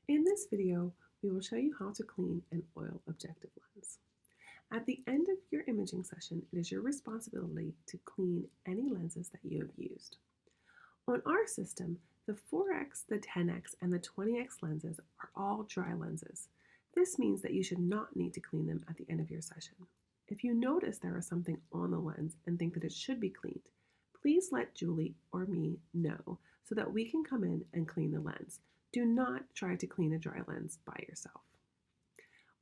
In this video, we will show you how to clean an oil objective lens. At the end of your imaging session, it is your responsibility to clean any lenses that you have used. On our system, the 4x, the 10x, and the 20x lenses are all dry lenses. This means that you should not need to clean them at the end of your session. If you notice there is something on the lens and think that it should be cleaned, please let Julie or me know so that we can come in and clean the lens. Do not try to clean a dry lens by yourself.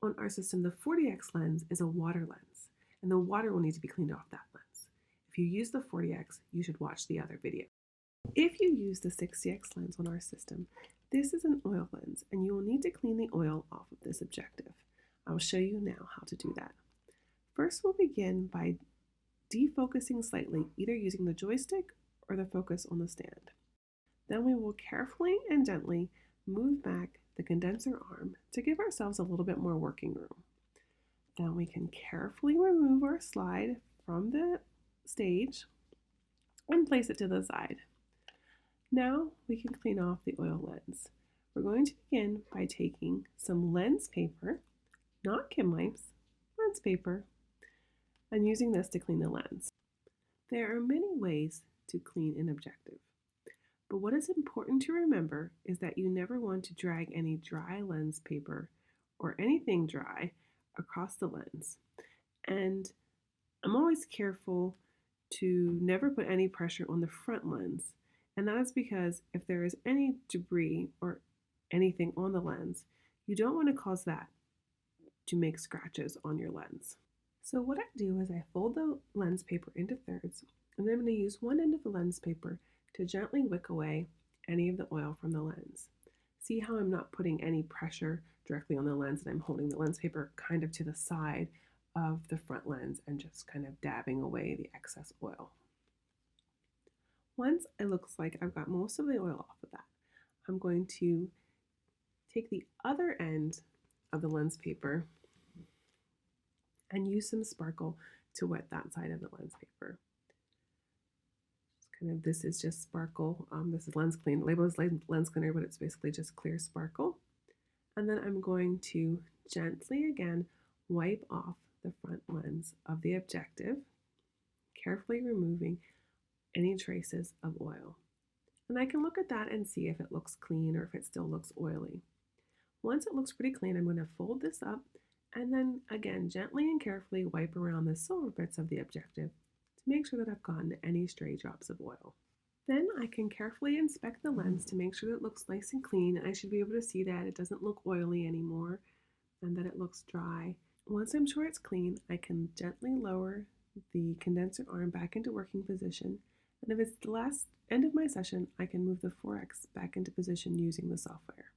On our system, the 40x lens is a water lens, and the water will need to be cleaned off that lens. If you use the 40x, you should watch the other video. If you use the 60x lens on our system, this is an oil lens, and you will need to clean the oil off of this objective. I'll show you now how to do that. First, we'll begin by defocusing slightly, either using the joystick or the focus on the stand. Then we will carefully and gently move back the condenser arm to give ourselves a little bit more working room. Then we can carefully remove our slide from the stage and place it to the side. Now we can clean off the oil lens. We're going to begin by taking some lens paper, not Kim wipes, lens paper, and using this to clean the lens. There are many ways to clean an objective, but what is important to remember is that you never want to drag any dry lens paper or anything dry across the lens. And I'm always careful to never put any pressure on the front lens, and that is because if there is any debris or anything on the lens, you don't want to cause that to make scratches on your lens. So what I do is I fold the lens paper into thirds, and then I'm going to use one end of the lens paper to gently wick away any of the oil from the lens. See how I'm not putting any pressure directly on the lens, and I'm holding the lens paper kind of to the side of the front lens and just kind of dabbing away the excess oil. Once it looks like I've got most of the oil off of that, I'm going to take the other end of the lens paper and use some sparkle to wet that side of the lens paper. This is just sparkle. This is lens clean. Label is lens cleaner, but it's basically just clear sparkle. And then I'm going to gently again wipe off the front lens of the objective, carefully removing any traces of oil. And I can look at that and see if it looks clean or if it still looks oily. Once it looks pretty clean, I'm going to fold this up and then again gently and carefully wipe around the silver bits of the objective to make sure that I've gotten any stray drops of oil. Then I can carefully inspect the lens to make sure that it looks nice and clean. I should be able to see that it doesn't look oily anymore and that it looks dry. Once I'm sure it's clean, I can gently lower the condenser arm back into working position. And if it's the last end of my session, I can move the 4x back into position using the software.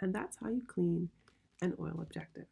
And that's how you clean an oil objective.